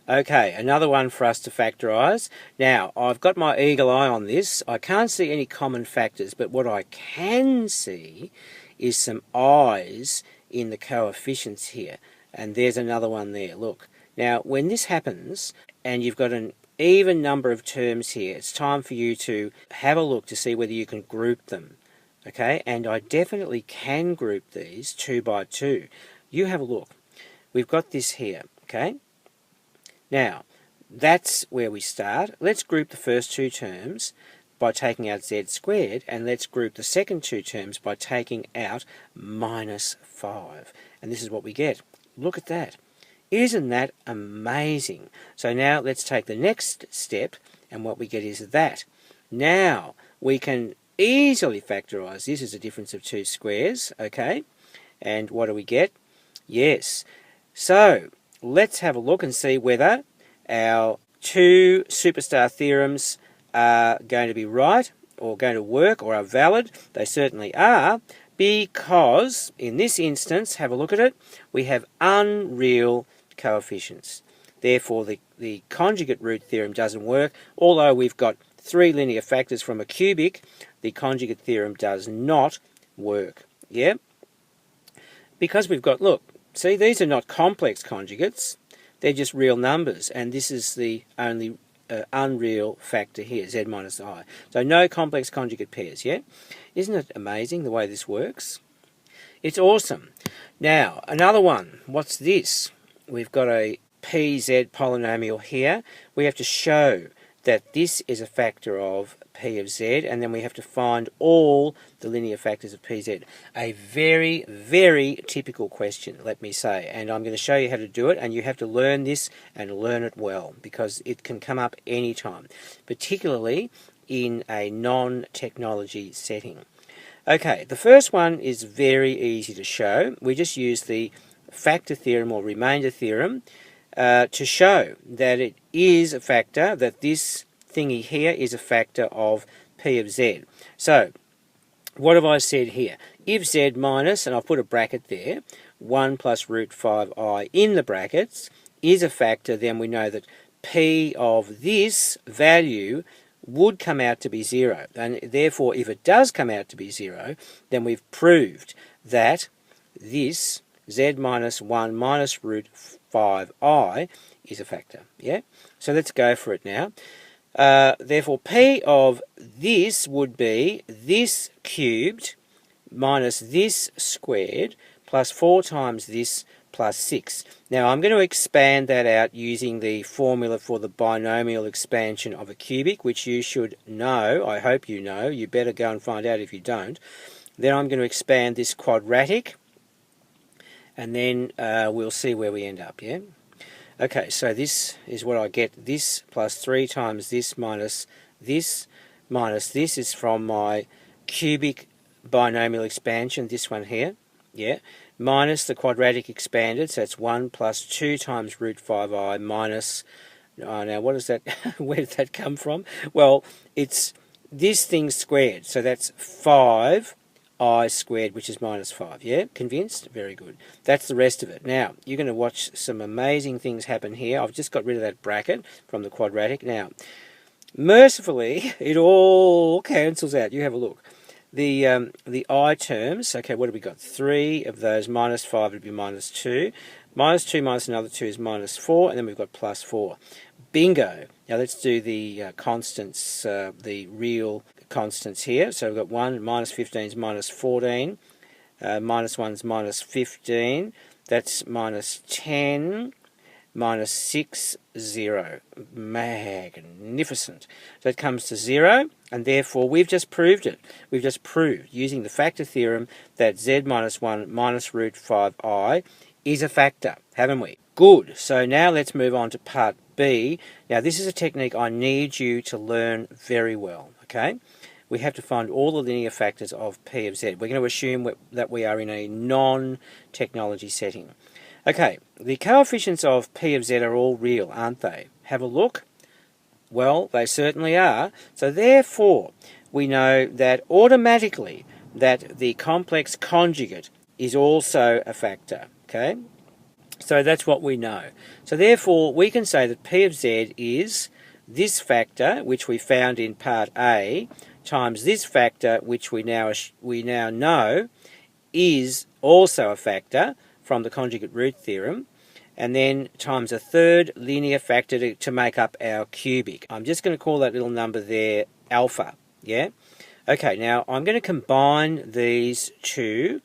Okay, another one for us to factorise. Now, I've got my eagle eye on this. I can't see any common factors, but what I can see is some i's in the coefficients here. And there's another one there, look. Now, when this happens, and you've got an even number of terms here, it's time for you to have a look to see whether you can group them. Okay, and I definitely can group these 2 by 2. You have a look. We've got this here, okay? Now, that's where we start. Let's group the first two terms by taking out z squared, and let's group the second two terms by taking out minus 5. And this is what we get. Look at that. Isn't that amazing? So now let's take the next step, and what we get is that. Now, we can easily factorise this as a difference of two squares, okay? And what do we get? Yes. So, let's have a look and see whether our two superstar theorems are going to be right or going to work or are valid. They certainly are, because in this instance, have a look at it, we have unreal coefficients. Therefore, the conjugate root theorem doesn't work. Although we've got three linear factors from a cubic, the conjugate theorem does not work. Yeah? Because we've got, look, see, these are not complex conjugates. They're just real numbers, and this is the only unreal factor here, z minus I. So no complex conjugate pairs, yeah? Isn't it amazing the way this works? It's awesome. Now, another one. What's this? We've got a pz polynomial here. We have to show that this is a factor of p of z, and then we have to find all the linear factors of pz. A very, very typical question, let me say, and I'm going to show you how to do it, and you have to learn this and learn it well, because it can come up anytime, particularly in a non-technology setting. Okay, the first one is very easy to show. We just use the factor theorem or remainder theorem to show that it is a factor, that this thingy here is a factor of p of z. So, what have I said here? If z minus, and I'll put a bracket there, 1 plus root 5i in the brackets is a factor, then we know that p of this value would come out to be 0. And therefore, if it does come out to be 0, then we've proved that this z minus 1 minus root 5i is a factor. Yeah? So let's go for it now. Therefore, p of this would be this cubed minus this squared plus 4 times this plus 6. Now, I'm going to expand that out using the formula for the binomial expansion of a cubic, which you should know. I hope you know. You better go and find out if you don't. Then I'm going to expand this quadratic, and then we'll see where we end up, yeah? Okay, so this is what I get. This plus 3 times this minus this is from my cubic binomial expansion, this one here, yeah? Minus the quadratic expanded, so it's 1 plus 2 times root 5i minus, now what is that, where did that come from? Well, it's this thing squared, so that's 5 I squared, which is minus 5. Yeah? Convinced? Very good. That's the rest of it. Now, you're going to watch some amazing things happen here. I've just got rid of that bracket from the quadratic. Now, mercifully, it all cancels out. You have a look. The I terms, okay, what have we got? 3 of those minus 5 would be minus 2. Minus 2 minus another 2 is minus 4, and then we've got plus 4. Bingo! Now let's do the constants, the real constants here. So we've got 1, minus 15 is minus 14, minus 1 is minus 15, that's minus 10, minus 6, 0. Magnificent. So it comes to 0, and therefore we've just proved it. We've just proved, using the factor theorem, that z minus 1 minus root 5i is a factor, haven't we? Good. So now let's move on to part B. Now this is a technique I need you to learn very well, okay? We have to find all the linear factors of p of z. We're going to assume that we are in a non-technology setting. Okay, the coefficients of p of z are all real, aren't they? Have a look. Well, they certainly are. So therefore, we know that automatically that the complex conjugate is also a factor, okay? So that's what we know. So therefore, we can say that P of Z is this factor, which we found in part A, times this factor, which we now know is also a factor from the conjugate root theorem, and then times a third linear factor to make up our cubic. I'm just going to call that little number there alpha, yeah? Okay, now I'm going to combine these two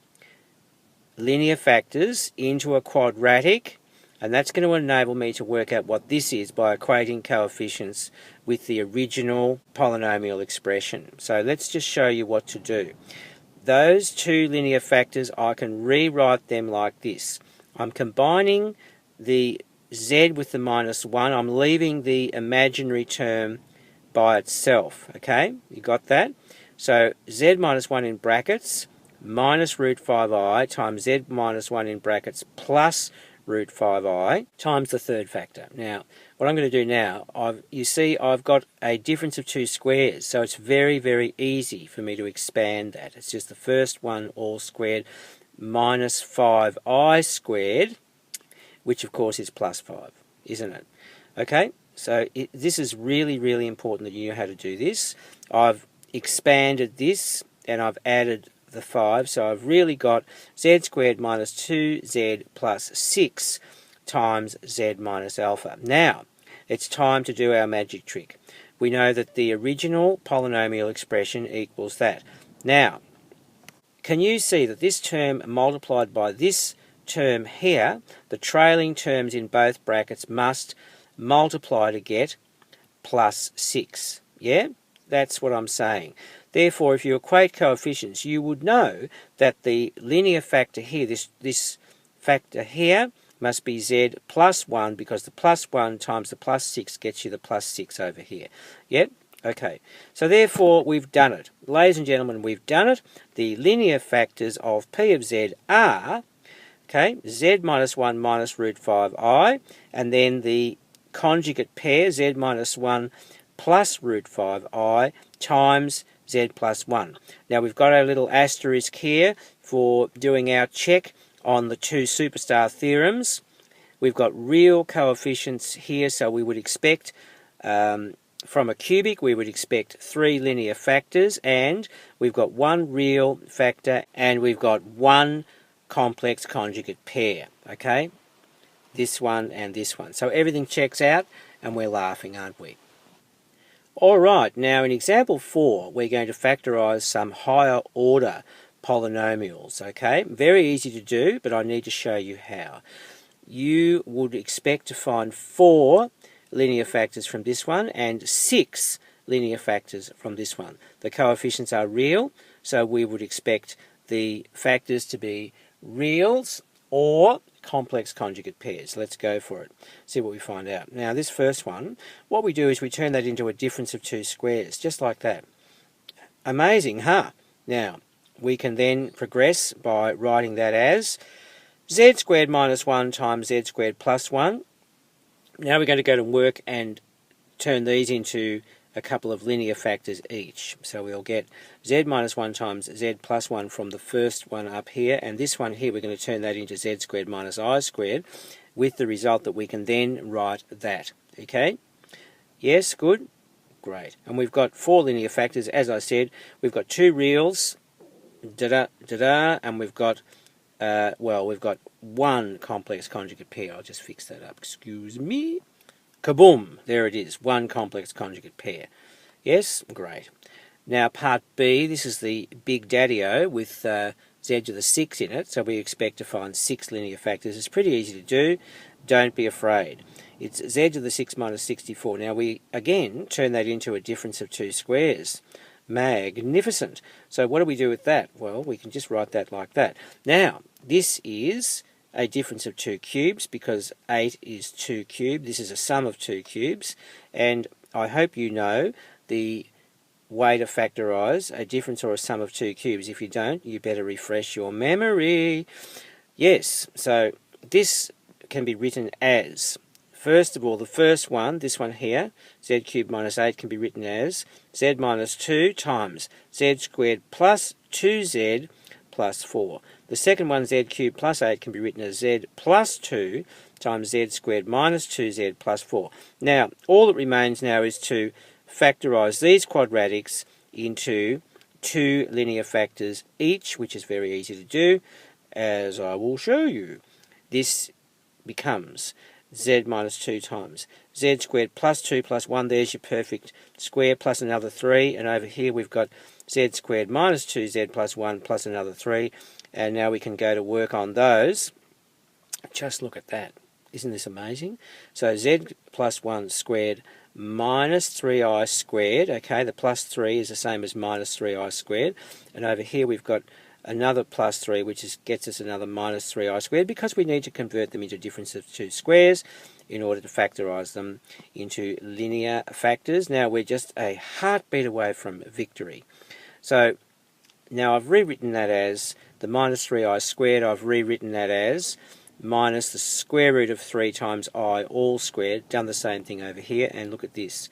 linear factors into a quadratic, and that's going to enable me to work out what this is by equating coefficients with the original polynomial expression. So let's just show you what to do. Those two linear factors, I can rewrite them like this. I'm combining the z with the minus 1. I'm leaving the imaginary term by itself. Okay, you got that? So z minus 1 in brackets minus root 5i times z minus 1 in brackets plus root 5i times the third factor. Now, what I'm going to do now, you see I've got a difference of two squares, so it's very, very easy for me to expand that. It's just the first one all squared minus 5i squared, which of course is plus 5, isn't it? Okay, so this is really, really important that you know how to do this. I've expanded this and I've added the 5, so I've really got z squared minus 2z plus 6 times z minus alpha. Now, it's time to do our magic trick. We know that the original polynomial expression equals that. Now, can you see that this term multiplied by this term here, the trailing terms in both brackets must multiply to get plus 6? Yeah? That's what I'm saying. Therefore, if you equate coefficients, you would know that the linear factor here, this factor here, must be z plus 1, because the plus 1 times the plus 6 gets you the plus 6 over here. Yep? Okay. So therefore, we've done it. Ladies and gentlemen, we've done it. The linear factors of P of z are, okay, z minus 1 minus root 5i, and then the conjugate pair, z minus 1 plus root 5i times z plus 1. Now we've got our little asterisk here for doing our check on the two superstar theorems. We've got real coefficients here, so we would expect from a cubic we would expect 3 linear factors, and we've got one real factor and we've got one complex conjugate pair. Okay, this one and this one. So everything checks out and we're laughing, aren't we? Alright, now in example 4 we're going to factorise some higher order polynomials. Okay, very easy to do, but I need to show you how. You would expect to find 4 linear factors from this one and 6 linear factors from this one. The coefficients are real, so we would expect the factors to be reals or complex conjugate pairs. Let's go for it. See what we find out. Now this first one, what we do is we turn that into a difference of two squares, just like that. Amazing, huh? Now we can then progress by writing that as z squared minus 1 times z squared plus 1. Now we're going to go to work and turn these into a couple of linear factors each. So we'll get z minus 1 times z plus 1 from the first one up here, and this one here we're going to turn that into z squared minus I squared, with the result that we can then write that. Okay? Yes, good? Great. And we've got 4 linear factors, as I said. We've got 2 reals, and we've got, we've got one complex conjugate pair. I'll just fix that up. Excuse me. Kaboom! There it is, one complex conjugate pair. Yes? Great. Now part B, this is the big daddy-o with z to the 6 in it, so we expect to find 6 linear factors. It's pretty easy to do, don't be afraid. It's z to the 6 minus 64. Now we, again, turn that into a difference of two squares. Magnificent. So what do we do with that? Well, we can just write that like that. Now, this is a difference of 2 cubes, because 8 is 2 cubed. This is a sum of 2 cubes, and I hope you know the way to factorise a difference or a sum of 2 cubes. If you don't, you better refresh your memory. Yes, so this can be written as, first of all, the first one, this one here, z cubed minus 8, can be written as z minus 2 times z squared plus 2z plus 4. The second one, z cubed plus 8, can be written as z plus 2 times z squared minus 2z plus 4. Now, all that remains now is to factorise these quadratics into two linear factors each, which is very easy to do, as I will show you. This becomes z minus 2 times z squared plus 2 plus 1, there's your perfect square, plus another 3, and over here we've got z squared minus 2z plus 1 plus another 3, and now we can go to work on those. Just look at that. Isn't this amazing? So z plus 1 squared minus 3i squared, okay, the plus 3 is the same as minus 3i squared, and over here we've got another plus 3, which gets us another minus 3i squared, because we need to convert them into difference of two squares in order to factorise them into linear factors. Now we're just a heartbeat away from victory. So now I've rewritten that as the minus 3i squared, I've rewritten that as minus the square root of 3 times I all squared, done the same thing over here, and look at this.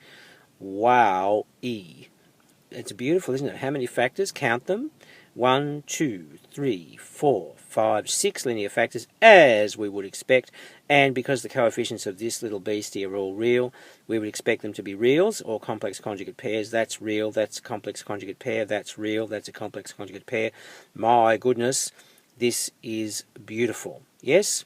Wow, it's beautiful, isn't it? How many factors? Count them. 1, 2, 3, 4, 5, 6 linear factors, as we would expect, and because the coefficients of this little beastie are all real, we would expect them to be reals, or complex conjugate pairs. That's real, that's a complex conjugate pair, that's real, that's a complex conjugate pair. My goodness, this is beautiful. Yes?